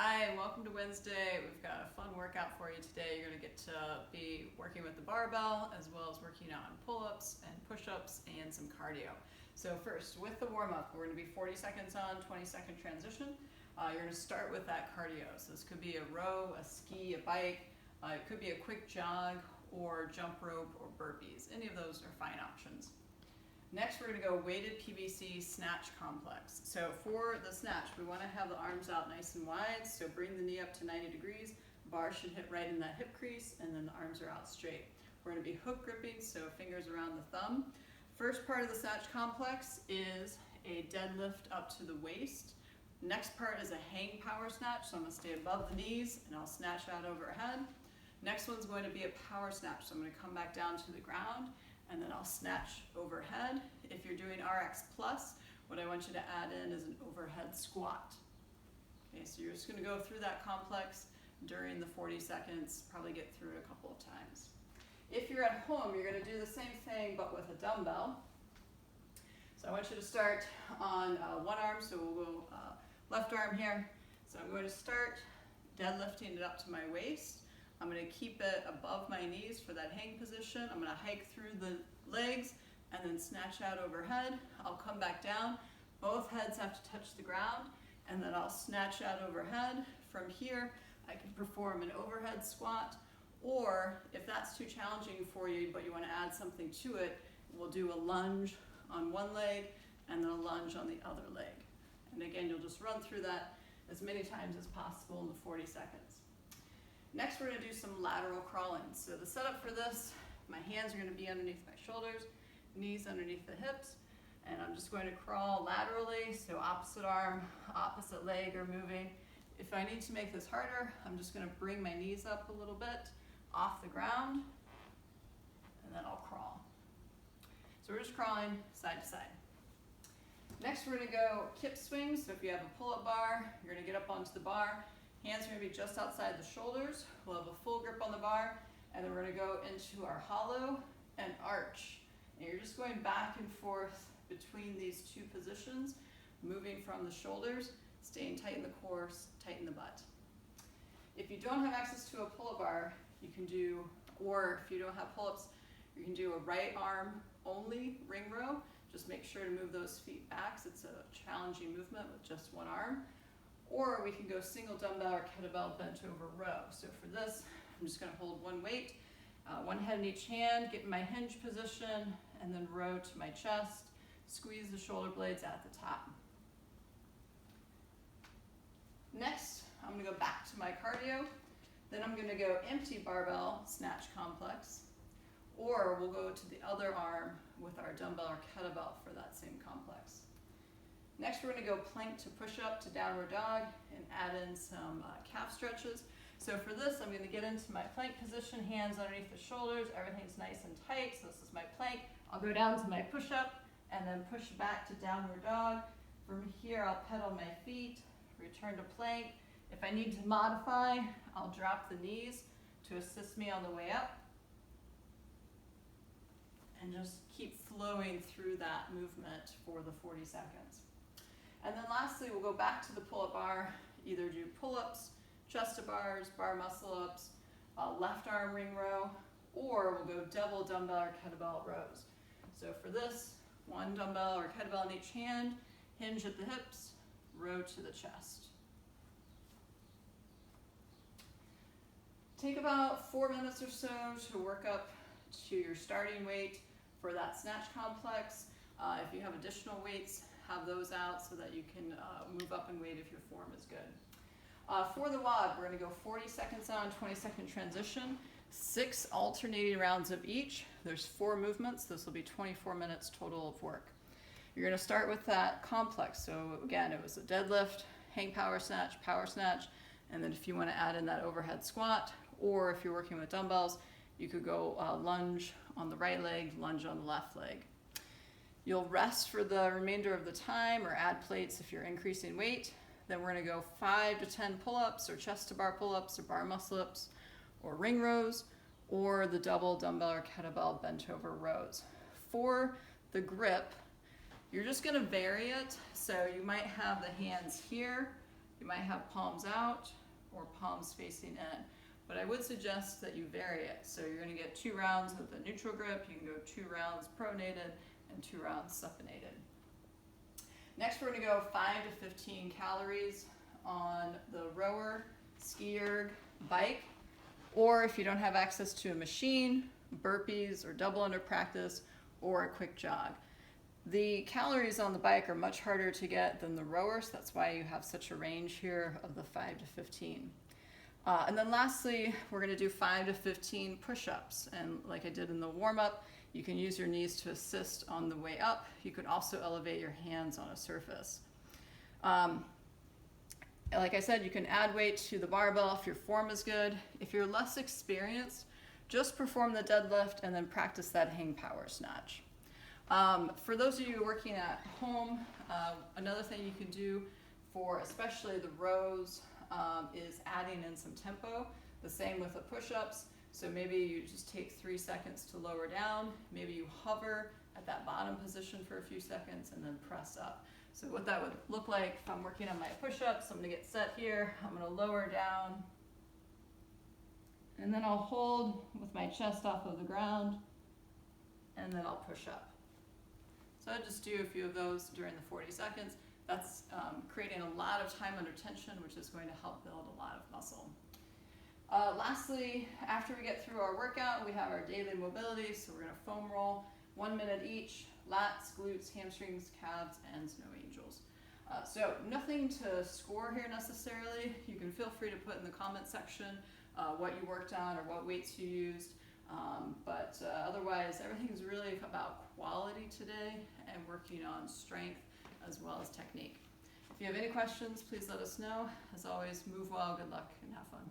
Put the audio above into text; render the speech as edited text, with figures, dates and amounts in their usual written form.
Hi, welcome to Wednesday. We've got a fun workout for you today. You're going to get to be working with the barbell as well as working on pull-ups and push-ups and some cardio. So first, with the warm-up, we're going to be 40 seconds on, 20-second transition. You're going to start with that cardio. So this could be a row, a ski, a bike. It could be a quick jog or jump rope or burpees. Any of those are fine options. Next, we're going to go weighted PVC snatch complex. So for the snatch, we want to have the arms out nice and wide. So bring the knee up to 90 degrees. Bar should hit right in that hip crease, and then the arms are out straight. We're going to be hook gripping, so fingers around the thumb. First part of the snatch complex is a deadlift up to the waist. Next part is a hang power snatch, so I'm going to stay above the knees, and I'll snatch out overhead. Next one's going to be a power snatch, so I'm going to come back down to the ground, and then I'll snatch overhead. If you're doing RX Plus, what I want you to add in is an overhead squat. Okay, so you're just gonna go through that complex during the 40 seconds, probably get through it a couple of times. If you're at home, you're gonna do the same thing, but with a dumbbell. So I want you to start on one arm, so we'll go left arm here. So I'm going to start deadlifting it up to my waist. I'm going to keep it above my knees for that hang position. I'm going to hike through the legs and then snatch out overhead. I'll come back down. Both heads have to touch the ground, and then I'll snatch out overhead. From here, I can perform an overhead squat, or if that's too challenging for you, but you want to add something to it, we'll do a lunge on one leg and then a lunge on the other leg. And again, you'll just run through that as many times as possible in the 40 seconds. Next, we're going to do some lateral crawling. So the setup for this, my hands are going to be underneath my shoulders, knees underneath the hips, and I'm just going to crawl laterally, so opposite arm, opposite leg are moving. If I need to make this harder, I'm just going to bring my knees up a little bit off the ground, and then I'll crawl. So we're just crawling side to side. Next, we're going to go Kip Swings. So if you have a pull-up bar, you're going to get up onto the bar. Hands are going to be just outside the shoulders. We'll have a full grip on the bar, and then we're going to go into our hollow and arch. And you're just going back and forth between these two positions, moving from the shoulders, staying tight in the core, tight in the butt. If you don't have access to a pull-up bar, you can do, or if you don't have pull-ups, you can do a right arm only ring row. Just make sure to move those feet back. It's a challenging movement with just one arm. Or we can go single dumbbell or kettlebell bent over row. So for this, I'm just going to hold one weight, one head in each hand, get in my hinge position, and then row to my chest. Squeeze the shoulder blades at the top. Next, I'm going to go back to my cardio. Then I'm going to go empty barbell snatch complex. Or we'll go to the other arm with our dumbbell or kettlebell for that same complex. Next, we're going to go plank to push-up to downward dog and add in some calf stretches. So for this, I'm going to get into my plank position, hands underneath the shoulders. Everything's nice and tight, so this is my plank. I'll go down to my push-up and then push back to downward dog. From here, I'll pedal my feet, return to plank. If I need to modify, I'll drop the knees to assist me on the way up. And just keep flowing through that movement for the 40 seconds. And then lastly, we'll go back to the pull-up bar, either do pull-ups, chest-to-bars, bar muscle-ups, left arm ring row, or we'll go double dumbbell or kettlebell rows. So for this, one dumbbell or kettlebell in each hand, hinge at the hips, row to the chest. Take about 4 minutes or so to work up to your starting weight for that snatch complex. If you have additional weights, have those out so that you can move up in weight if your form is good. For the WOD, we're going to go 40 seconds on, 20-second transition, 6 alternating rounds of each. There's 4 movements. This will be 24 minutes total of work. You're going to start with that complex. So again, it was a deadlift, hang power snatch, and then if you want to add in that overhead squat, or if you're working with dumbbells, you could go lunge on the right leg, lunge on the left leg. You'll rest for the remainder of the time or add plates if you're increasing weight. Then we're going to go 5 to 10 pull-ups or chest-to-bar pull-ups or bar muscle-ups or ring rows or the double dumbbell or kettlebell bent over rows. For the grip, you're just going to vary it. So you might have the hands here You might have palms out or palms facing in, but I would suggest that you vary it. So you're going to get 2 rounds with a neutral grip, you can go 2 rounds pronated and 2 rounds supinated. Next we're going to go 5 to 15 calories on the rower, ski erg, bike, or if you don't have access to a machine, burpees or double under practice, or a quick jog. The calories on the bike are much harder to get than the rower, so that's why you have such a range here of the 5 to 15. And then lastly, we're going to do 5 to 15 push-ups. And like I did in the warm-up, you can use your knees to assist on the way up. You can also elevate your hands on a surface. Like I said, you can add weight to the barbell if your form is good. If you're less experienced, just perform the deadlift and then practice that hang power snatch. For those of you working at home, another thing you can do for especially the rows is adding in some tempo. The same with the push-ups. So maybe you just take 3 seconds to lower down. Maybe you hover at that bottom position for a few seconds and then press up. So what that would look like if I'm working on my push-ups, I'm going to get set here. I'm going to lower down. And then I'll hold with my chest off of the ground. And then I'll push up. So I'll just do a few of those during the 40 seconds. That's creating a lot of time under tension, which is going to help build a lot of muscle. Lastly, after we get through our workout, we have our daily mobility. So we're going to foam roll, 1 minute each, lats, glutes, hamstrings, calves, and snow angels. So nothing to score here necessarily. You can feel free to put in the comment section what you worked on or what weights you used. But otherwise, everything's really about quality today and working on strength as well as technique. If you have any questions, please let us know. As always, move well, good luck, and have fun.